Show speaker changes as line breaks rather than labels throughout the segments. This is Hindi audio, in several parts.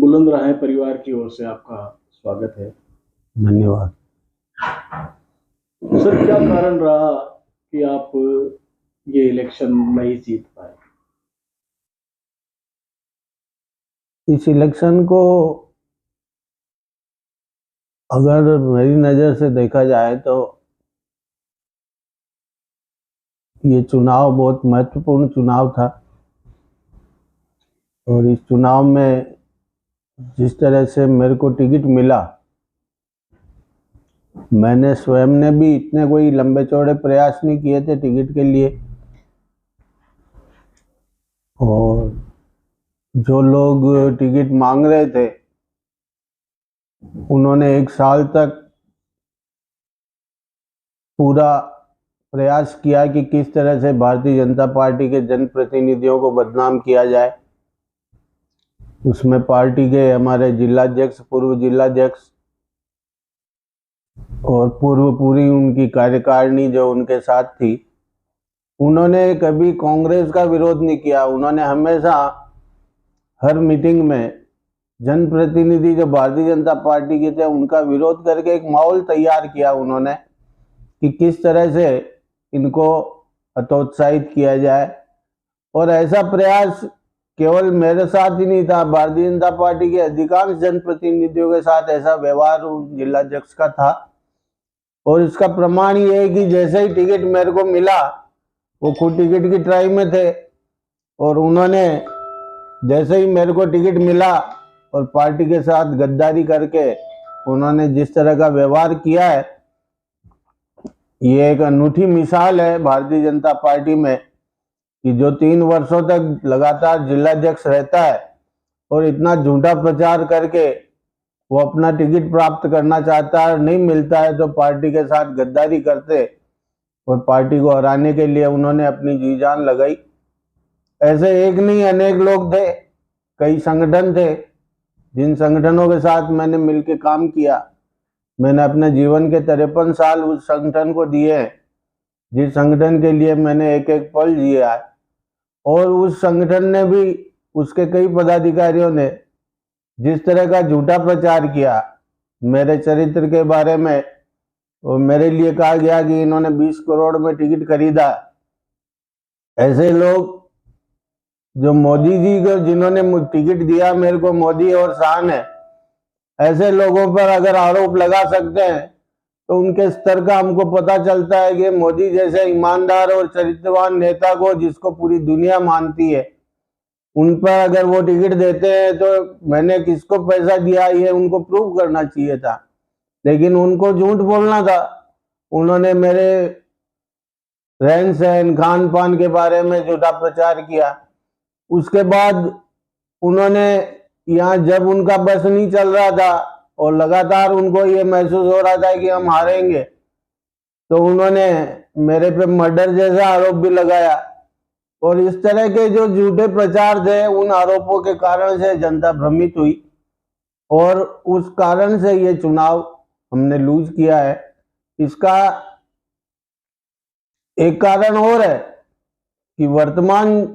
बुलंद राहें परिवार की ओर से आपका स्वागत है।
धन्यवाद।
सर, क्या कारण रहा कि आप ये इलेक्शन नहीं जीत पाए?
इस इलेक्शन को अगर मेरी नज़र से देखा जाए तो ये चुनाव बहुत महत्वपूर्ण चुनाव था और इस चुनाव में जिस तरह से मेरे को टिकट मिला, मैंने स्वयं ने भी इतने कोई लंबे चौड़े प्रयास नहीं किए थे टिकट के लिए। और जो लोग टिकट मांग रहे थे उन्होंने 1 साल तक पूरा प्रयास किया कि किस तरह से भारतीय जनता पार्टी के जनप्रतिनिधियों को बदनाम किया जाए। उसमें पार्टी के हमारे जिलाध्यक्ष, पूर्व जिलाध्यक्ष और पूरी उनकी कार्यकारिणी जो उनके साथ थी, उन्होंने कभी कांग्रेस का विरोध नहीं किया। उन्होंने हमेशा हर मीटिंग में जनप्रतिनिधि जो भारतीय जनता पार्टी के थे उनका विरोध करके एक माहौल तैयार किया उन्होंने कि किस तरह से इनको हतोत्साहित किया जाए। और ऐसा प्रयास केवल मेरे साथ ही नहीं था, भारतीय जनता पार्टी के अधिकांश जनप्रतिनिधियों के साथ ऐसा व्यवहार जिलाध्यक्ष का था। और इसका प्रमाण ये है कि जैसे ही टिकट मेरे को मिला, वो खुद टिकट की ट्राई में थे और उन्होंने जैसे ही मेरे को टिकट मिला और पार्टी के साथ गद्दारी करके उन्होंने जिस तरह का व्यवहार किया है, ये एक अनूठी मिसाल है भारतीय जनता पार्टी में कि जो 3 वर्षों तक लगातार जिलाध्यक्ष रहता है और इतना झूठा प्रचार करके वो अपना टिकट प्राप्त करना चाहता है, नहीं मिलता है तो पार्टी के साथ गद्दारी करते और पार्टी को हराने के लिए उन्होंने अपनी जी जान लगाई। ऐसे एक नहीं अनेक लोग थे, कई संगठन थे जिन संगठनों के साथ मैंने मिलकर काम किया। मैंने अपने जीवन के 53 साल उस संगठन को दिए हैं, जिस संगठन के लिए मैंने एक एक पल जिया है। और उस संगठन ने भी, उसके कई पदाधिकारियों ने जिस तरह का झूठा प्रचार किया मेरे चरित्र के बारे में, और मेरे लिए कहा गया कि इन्होंने 20 करोड़ में टिकट खरीदा। ऐसे लोग जो मोदी जी को, जिन्होंने टिकट दिया मेरे को, मोदी और शान है, ऐसे लोगों पर अगर आरोप लगा सकते हैं तो उनके स्तर का हमको पता चलता है कि मोदी जैसे ईमानदार और चरित्रवान नेता को, जिसको पूरी दुनिया मानती है, उन पर अगर वो टिकट देते हैं तो मैंने किसको पैसा दिया ये उनको प्रूव करना चाहिए था, लेकिन उनको झूठ बोलना था। उन्होंने मेरे रहन सहन, खान पान के बारे में झूठा प्रचार किया। उसके बाद उन्होंने यहाँ, जब उनका बस नहीं चल रहा था और लगातार उनको ये महसूस हो रहा था कि हम हारेंगे, तो उन्होंने मेरे पे मर्डर जैसा आरोप भी लगाया। और इस तरह के जो झूठे प्रचार थे, उन आरोपों के कारण से जनता भ्रमित हुई और उस कारण से ये चुनाव हमने लूज किया है। इसका एक कारण और है कि वर्तमान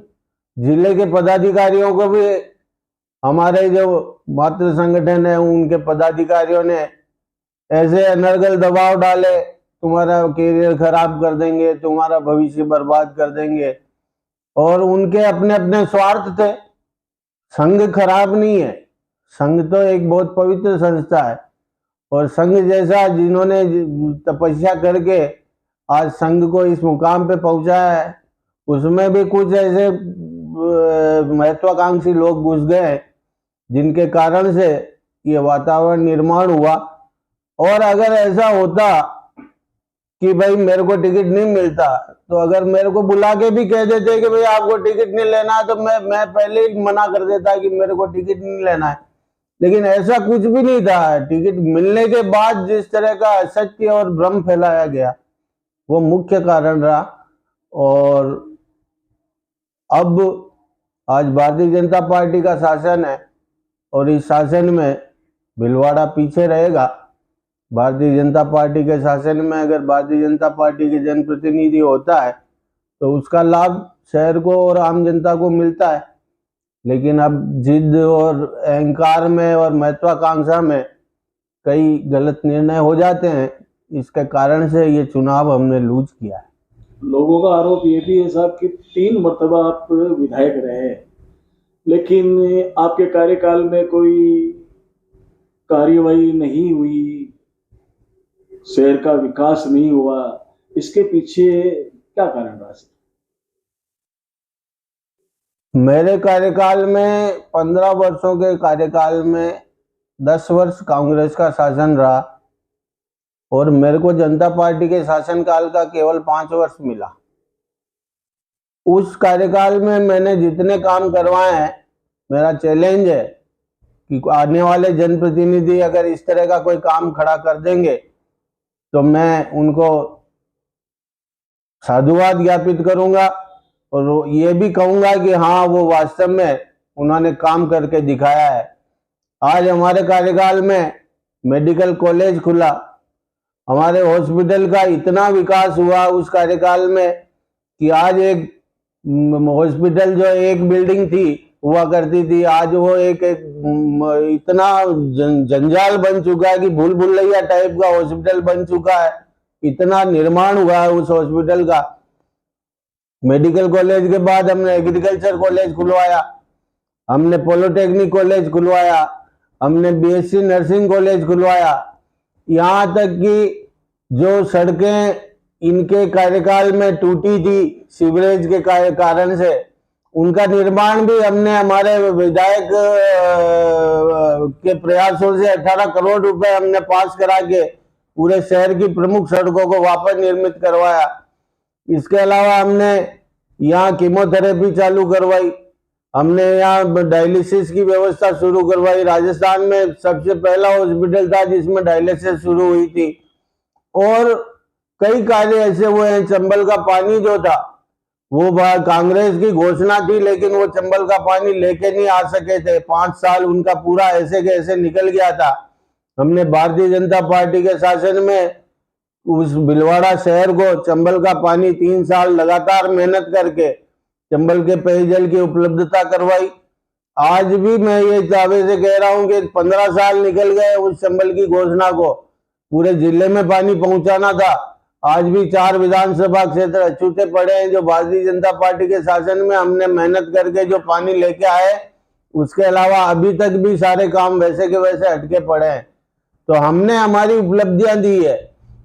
जिले के पदाधिकारियों को भी हमारे जो मातृ संगठन है उनके पदाधिकारियों ने ऐसे अनर्गल दबाव डाले, तुम्हारा करियर खराब कर देंगे, तुम्हारा भविष्य बर्बाद कर देंगे। और उनके अपने अपने स्वार्थ थे। संघ खराब नहीं है, संघ तो एक बहुत पवित्र संस्था है और संघ जैसा जिन्होंने तपस्या करके आज संघ को इस मुकाम पे पहुंचाया है, उसमें भी कुछ ऐसे महत्वाकांक्षी लोग घुस गए जिनके कारण से ये वातावरण निर्माण हुआ। और अगर ऐसा होता कि भाई मेरे को टिकट नहीं मिलता, तो अगर मेरे को बुला के भी कह देते कि भाई आपको टिकट नहीं लेना है, तो मैं पहले ही मना कर देता कि मेरे को टिकट नहीं लेना है। लेकिन ऐसा कुछ भी नहीं था। टिकट मिलने के बाद जिस तरह का असत्य और भ्रम फैलाया गया, वो मुख्य कारण रहा। और अब आज भारतीय जनता पार्टी का शासन है और इस शासन में भीलवाड़ा पीछे रहेगा। भारतीय जनता पार्टी के शासन में अगर भारतीय जनता पार्टी के जनप्रतिनिधि होता है तो उसका लाभ शहर को और आम जनता को मिलता है, लेकिन अब जिद और अहंकार में और महत्वाकांक्षा में कई गलत निर्णय हो जाते हैं। इसके कारण से ये चुनाव हमने लूज किया है।
लोगों का आरोप ये भी है साहब कि 3 मरतबा आप विधायक रहे, लेकिन आपके कार्यकाल में कोई कार्यवाही नहीं हुई, शहर का विकास नहीं हुआ। इसके पीछे क्या कारण रहा?
मेरे कार्यकाल में 15 वर्षों के कार्यकाल में 10 वर्ष कांग्रेस का शासन रहा और मेरे को जनता पार्टी के शासनकाल का केवल 5 वर्ष मिला। उस कार्यकाल में मैंने जितने काम करवाए हैं, मेरा चैलेंज है कि आने वाले जनप्रतिनिधि अगर इस तरह का कोई काम खड़ा कर देंगे तो मैं उनको साधुवाद ज्ञापित करूंगा और ये भी कहूंगा कि हाँ, वो वास्तव में उन्होंने काम करके दिखाया है। आज हमारे कार्यकाल में मेडिकल कॉलेज खुला, हमारे हॉस्पिटल का इतना विकास हुआ उस कार्यकाल में कि आज एक हॉस्पिटल जो एक बिल्डिंग थी हुआ करती थी, आज वो एक इतना जंजाल बन चुका है कि भूल भुलैया टाइप का हॉस्पिटल बन चुका है। इतना निर्माण हुआ है उस हॉस्पिटल का। मेडिकल कॉलेज के बाद हमने एग्रीकल्चर कॉलेज खुलवाया, हमने पॉलिटेक्निक कॉलेज खुलवाया, हमने बीएससी नर्सिंग कॉलेज खुलवाया। यहाँ तक कि जो सड़कें इनके कार्यकाल में टूटी थी सीवरेज के कारण से, उनका निर्माण भी हमने हमारे विधायक के प्रयासों से 18 करोड़ रुपए हमने पास करा के पूरे शहर की प्रमुख सड़कों को वापस निर्मित करवाया। इसके अलावा हमने यहाँ कीमोथेरेपी चालू करवाई, हमने यहाँ डायलिसिस की व्यवस्था शुरू करवाई। राजस्थान में सबसे पहला हॉस्पिटल था जिसमें डायलिसिस शुरू हुई थी। और कई कार्य ऐसे हुए हैं। चंबल का पानी जो था वो कांग्रेस की घोषणा थी, लेकिन वो चंबल का पानी लेके नहीं आ सके थे। 5 साल उनका पूरा ऐसे के ऐसे निकल गया था। हमने भारतीय जनता पार्टी के शासन में उस भीलवाड़ा शहर को चंबल का पानी 3 साल लगातार मेहनत करके चंबल के पेयजल की उपलब्धता करवाई। आज भी मैं ये दावे से कह रहा हूं कि 15 साल निकल गए उस चंबल की घोषणा को, पूरे जिले में पानी पहुंचाना था। आज भी 4 विधानसभा क्षेत्र अछूते पड़े हैं जो भारतीय जनता पार्टी के शासन में हमने मेहनत करके जो पानी लेके आए। उसके अलावा अभी तक भी सारे काम वैसे के वैसे अटके पड़े हैं। तो हमने हमारी उपलब्धियां दी है।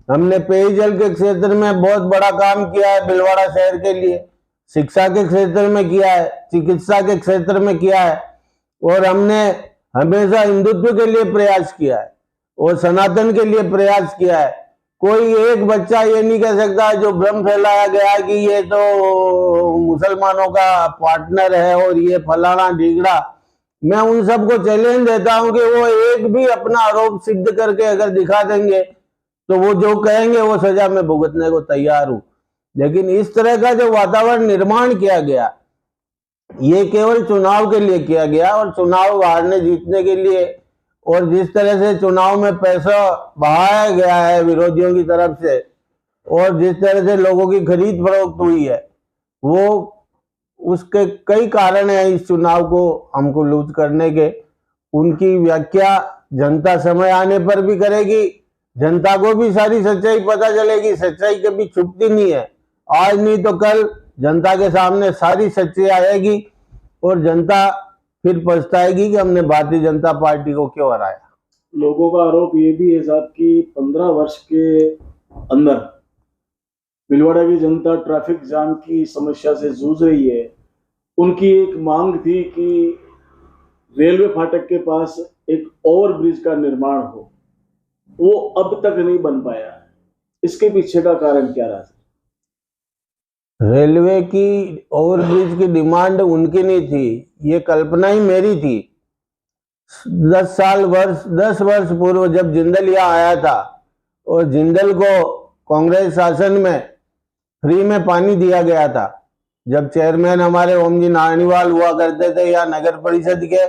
हमने पेयजल के क्षेत्र में बहुत बड़ा काम किया है भीलवाड़ा शहर के लिए, शिक्षा के क्षेत्र में किया है, चिकित्सा के क्षेत्र में किया है, और हमने हमेशा हिंदुत्व के लिए प्रयास किया है और सनातन के लिए प्रयास किया है। कोई एक बच्चा ये नहीं कह सकता जो भ्रम फैलाया गया कि ये तो मुसलमानों का पार्टनर है और ये फलाना ढीगड़ा। मैं उन सबको चैलेंज देता हूं कि वो एक भी अपना आरोप सिद्ध करके अगर दिखा देंगे तो वो जो कहेंगे वो सजा में भुगतने को तैयार हूं। लेकिन इस तरह का जो वातावरण निर्माण किया गया ये केवल चुनाव के लिए किया गया, और चुनाव हारने जीतने के लिए, और जिस तरह से चुनाव में पैसा बहाया गया है विरोधियों की तरफ से और जिस तरह से लोगों की खरीद फरोख्त हुई है, वो उसके कई कारण हैं इस चुनाव को हमको लूज करने के। उनकी व्याख्या जनता समय आने पर भी करेगी, जनता को भी सारी सच्चाई पता चलेगी। सच्चाई कभी छुपती नहीं है, आज नहीं तो कल जनता के सामने सारी सच्चाई आएगी और जनता फिर पछताएगी कि हमने भारतीय जनता पार्टी को क्यों हराया।
लोगों का आरोप ये भी है साहब कि 15 वर्ष के अंदर भीलवाड़ा की जनता ट्रैफिक जाम की समस्या से जूझ रही है। उनकी एक मांग थी कि रेलवे फाटक के पास एक ओवरब्रिज का निर्माण हो, वो अब तक नहीं बन पाया। इसके पीछे का कारण क्या रहा?
रेलवे की ओवरब्रिज की डिमांड उनकी नहीं थी, ये कल्पना ही मेरी थी। 10 वर्ष पूर्व जब जिंदल यहाँ आया था और जिंदल को कांग्रेस शासन में फ्री में पानी दिया गया था, जब चेयरमैन हमारे ओम जी नारायणवाल हुआ करते थे या नगर परिषद के,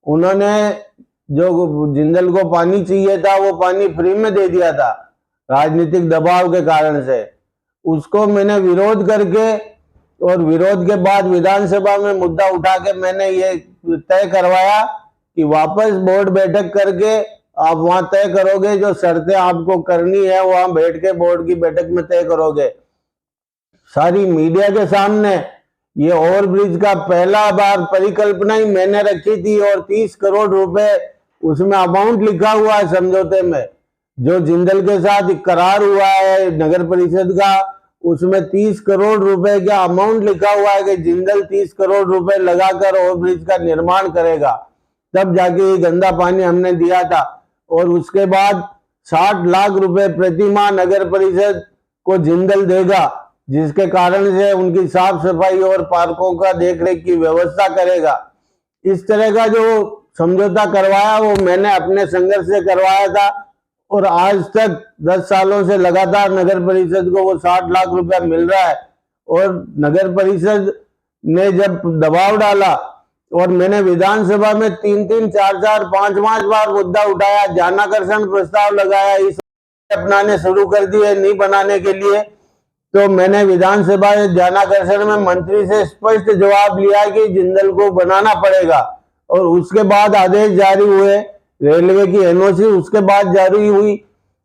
उन्होंने जो जिंदल को पानी चाहिए था वो पानी फ्री में दे दिया था राजनीतिक दबाव के कारण से। उसको मैंने विरोध करके और विरोध के बाद विधानसभा में मुद्दा उठा के मैंने ये तय करवाया कि वापस बोर्ड बैठक करके आप वहां तय करोगे, जो शर्तें आपको करनी है वहां बैठ के बोर्ड की बैठक में तय करोगे। सारी मीडिया के सामने ये ओवरब्रिज का पहला बार परिकल्पना ही मैंने रखी थी और 30 करोड़ रुपए उसमें अमाउंट लिखा हुआ है समझौते में, जो जिंदल के साथ करार हुआ है नगर परिषद का, उसमें 30 करोड़ रुपए का अमाउंट लिखा हुआ है कि जिंदल 30 करोड़ रुपए लगाकर ओवरब्रिज का निर्माण करेगा। तब जाके ये गंदा पानी हमने दिया था और उसके बाद 60 लाख रुपए प्रति माह नगर परिषद को जिंदल देगा, जिसके कारण से उनकी साफ सफाई और पार्कों का देखरेख की व्यवस्था करेगा। इस तरह का जो समझौता करवाया वो मैंने अपने संघर्ष से करवाया था और आज तक 10 सालों से लगातार नगर परिषद को वो 60 लाख रुपया मिल रहा है। और नगर परिषद ने जब दबाव डाला और मैंने विधानसभा में 3-3, 4-4, 5-5 बार मुद्दा उठाया, ध्यानाकर्षण प्रस्ताव लगाया, इस अपनाने शुरू कर दिए नहीं बनाने के लिए, तो मैंने विधानसभा ध्यानाकर्षण में मंत्री से स्पष्ट जवाब लिया कि जिंदल को बनाना पड़ेगा। और उसके बाद आदेश जारी हुए, रेलवे की एनओसी उसके बाद जारी हुई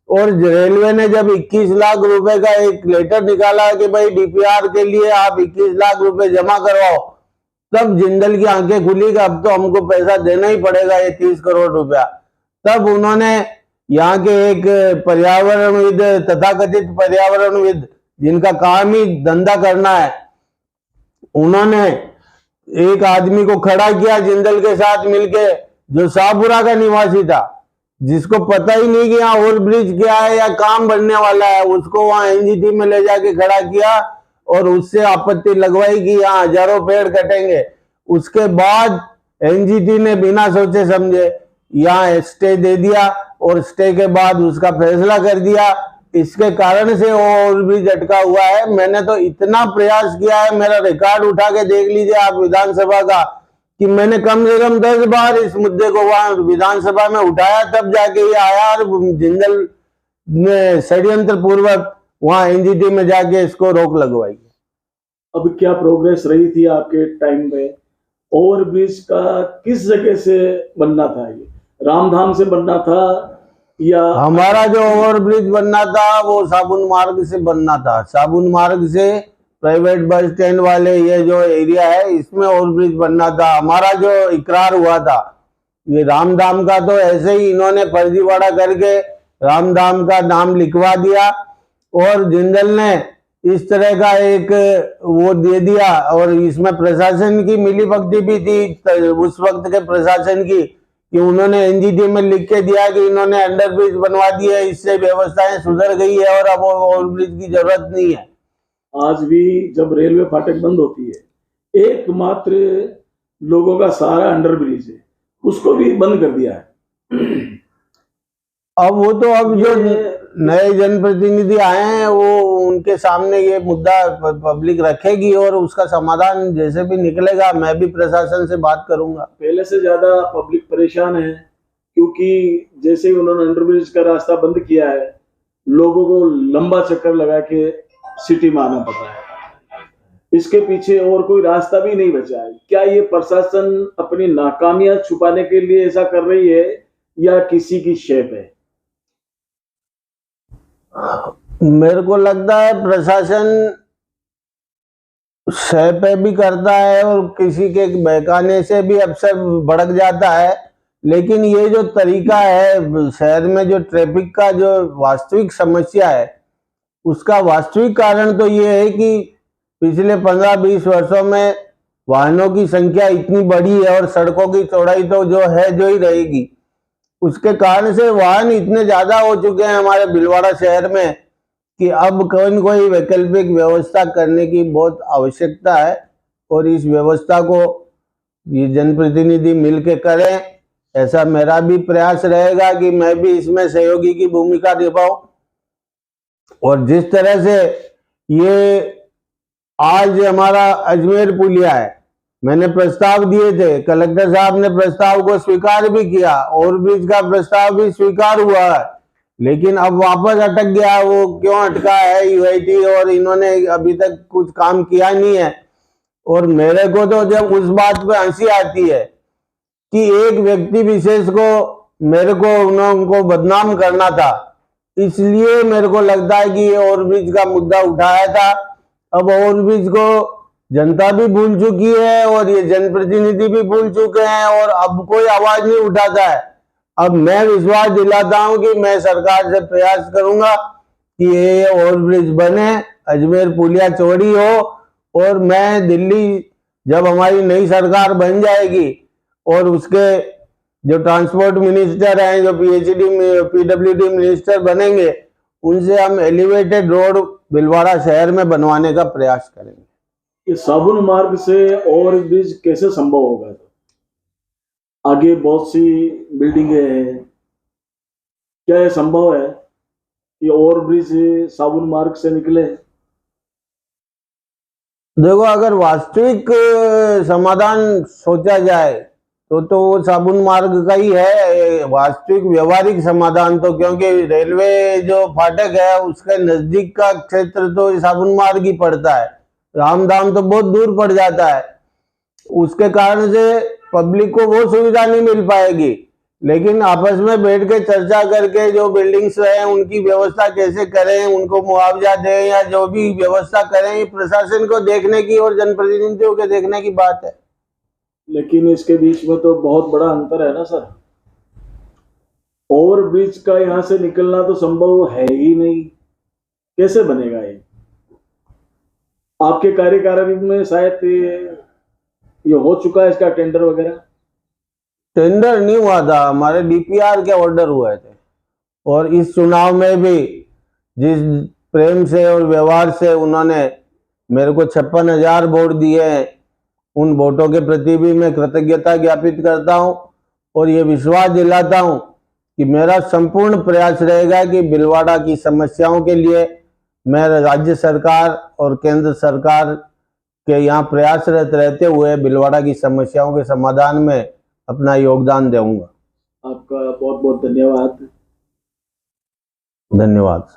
और रेलवे ने जब 21 लाख रुपए का एक लेटर निकाला कि भाई डीपीआर के लिए आप 21 लाख रुपए जमा करवाओ, तब जिंदल की आंखें खुली कि अब तो हमको पैसा देना ही पड़ेगा, ये 30 करोड़ रुपया। तब उन्होंने यहाँ के एक पर्यावरणविद, तथाकथित पर्यावरणविद जिनका काम ही धंधा करना है, उन्होंने एक आदमी को खड़ा किया जिंदल के साथ मिलके, जो शाहपुरा का निवासी था, जिसको पता ही नहीं कि यहाँ ओवरब्रिज क्या है या काम बनने वाला है, उसको वहां एनजीटी में ले जाके खड़ा किया और उससे आपत्ति लगवाई कि यहाँ हजारों पेड़ कटेंगे। उसके बाद एनजीटी ने बिना सोचे समझे यहाँ स्टे दे दिया और स्टे के बाद उसका फैसला कर दिया। इसके कारण से ओवरब्रिज अटका हुआ है। मैंने तो इतना प्रयास किया है, मेरा रिकॉर्ड उठा के देख लीजिए आप विधानसभा का, कि मैंने कम से कम 10 बार इस मुद्दे को वहां विधानसभा में उठाया, तब जाके ये आया और जिंदल ने षड्यंत्र पूर्वक वहां एनजीटी में जाके इसको रोक लगवाई।
अब क्या प्रोग्रेस रही थी आपके टाइम में? ओवरब्रिज का किस जगह से बनना था? ये रामधाम से बनना था या
हमारा जो ओवरब्रिज बनना था वो साबुन मार्ग से बनना था। साबुन मार्ग से प्राइवेट बस स्टैंड वाले ये जो एरिया है इसमें ओवरब्रिज बनना था। हमारा जो इकरार हुआ था, ये रामधाम का तो ऐसे ही इन्होंने फर्जीवाड़ा करके रामधाम का नाम लिखवा दिया और जिंदल ने इस तरह का एक वो दे दिया और इसमें प्रशासन की मिलीभगत भी थी उस वक्त के प्रशासन की, कि उन्होंने एनजीटी में लिख के दिया कि इन्होंने अंडरब्रिज बनवा दिए, इससे व्यवस्थाएं सुधर गई है और अब ओवरब्रिज की जरूरत नहीं है।
आज भी जब रेलवे फाटक बंद होती है, एकमात्र लोगों का सहारा अंडरब्रिज है, उसको भी बंद कर दिया है।
अब वो तो अब जो नए जनप्रतिनिधि आए हैं वो उनके सामने ये मुद्दा पब्लिक रखेगी और उसका समाधान जैसे भी निकलेगा मैं भी प्रशासन से बात करूंगा।
पहले से ज्यादा पब्लिक परेशान है क्योंकि जैसे ही उन्होंने अंडरब्रिज का रास्ता बंद किया है, लोगों को लंबा चक्कर लगा के सिटी में आना पड़ रहा है। इसके पीछे और कोई रास्ता भी नहीं बचा है। क्या ये प्रशासन अपनी नाकामियां छुपाने के लिए ऐसा कर रही है या किसी की शेप है?
मेरे को लगता है प्रशासन सह पे भी करता है और किसी के बहकाने से भी अक्सर भड़क जाता है, लेकिन ये जो तरीका है शहर में जो ट्रैफिक का जो वास्तविक समस्या है उसका वास्तविक कारण तो ये है कि पिछले 15-20 वर्षों में वाहनों की संख्या इतनी बढ़ी है और सड़कों की चौड़ाई तो जो है जो ही रहेगी। उसके कारण से वाहन इतने ज्यादा हो चुके हैं हमारे भीलवाड़ा शहर में कि अब कोई न कोई वैकल्पिक व्यवस्था करने की बहुत आवश्यकता है और इस व्यवस्था को ये जनप्रतिनिधि मिलकर करें, ऐसा मेरा भी प्रयास रहेगा कि मैं भी इसमें सहयोगी की भूमिका निभाऊं। और जिस तरह से ये आज हमारा अजमेर पुलिया है, मैंने प्रस्ताव दिए थे, कलेक्टर साहब ने प्रस्ताव को स्वीकार भी किया, ओवरब्रिज का प्रस्ताव भी स्वीकार हुआ है, लेकिन अब वापस अटक गया। वो क्यों अटका है यूआईटी और इन्होंने अभी तक कुछ काम किया नहीं है। और मेरे को तो जब उस बात पे हंसी आती है कि एक व्यक्ति विशेष को मेरे को उनको बदनाम करना था, इसलिए मेरे को लगता है कि ये ओवरब्रिज का मुद्दा उठाया था। अब ओवरब्रिज को जनता भी भूल चुकी है और ये जनप्रतिनिधि भी भूल चुके हैं और अब कोई आवाज नहीं उठाता है। अब मैं विश्वास दिलाता हूं कि मैं सरकार से प्रयास करूंगा कि ये ओवरब्रिज बने, अजमेर पुलिया चौड़ी हो और मैं दिल्ली जब हमारी नई सरकार बन जाएगी और उसके जो ट्रांसपोर्ट मिनिस्टर हैं, जो पीडब्ल्यूडी मिनिस्टर बनेंगे, उनसे हम एलिवेटेड रोड भीलवाड़ा शहर में बनवाने का प्रयास करेंगे।
ये साबुन मार्ग से ओवरब्रिज कैसे संभव होगा? आगे बहुत सी बिल्डिंगें हैं, क्या यह संभव है कि ओवरब्रिज साबुन मार्ग से निकले?
देखो, अगर वास्तविक समाधान सोचा जाए तो वो साबुन मार्ग का ही है वास्तविक व्यवहारिक समाधान। तो क्योंकि रेलवे जो फाटक है उसके नजदीक का क्षेत्र तो साबुन मार्ग ही पड़ता है, रामधाम तो बहुत दूर पड़ जाता है, उसके कारण से पब्लिक को वो सुविधा नहीं मिल पाएगी। लेकिन आपस में बैठ के चर्चा करके जो बिल्डिंग्स हैं उनकी व्यवस्था कैसे करें, उनको मुआवजा दें या जो भी व्यवस्था करें, ये प्रशासन को देखने की और जनप्रतिनिधियों के देखने की बात है।
लेकिन इसके बीच में तो बहुत बड़ा अंतर है ना सर। ओवरब्रिज का यहां से निकलना तो संभव है ही नहीं, कैसे बनेगा ये? आपके कार्यकारिणी में शायद ये हो चुका है, इसका टेंडर वगैरह?
टेंडर नहीं हुआ था, हमारे डीपीआर के ऑर्डर हुए थे और इस चुनाव में भी जिस प्रेम से और व्यवहार से उन्होंने मेरे को 56,000 वोट दिए हैं, उन वोटों के प्रति भी मैं कृतज्ञता ज्ञापित करता हूं और ये विश्वास दिलाता हूं कि मेरा संपूर्ण प्रयास रहेगा कि भीलवाड़ा की समस्याओं के लिए मैं राज्य सरकार और केंद्र सरकार के यहाँ प्रयासरत रहते हुए भीलवाड़ा की समस्याओं के समाधान में अपना योगदान दूंगा।
आपका बहुत बहुत धन्यवाद।
धन्यवाद।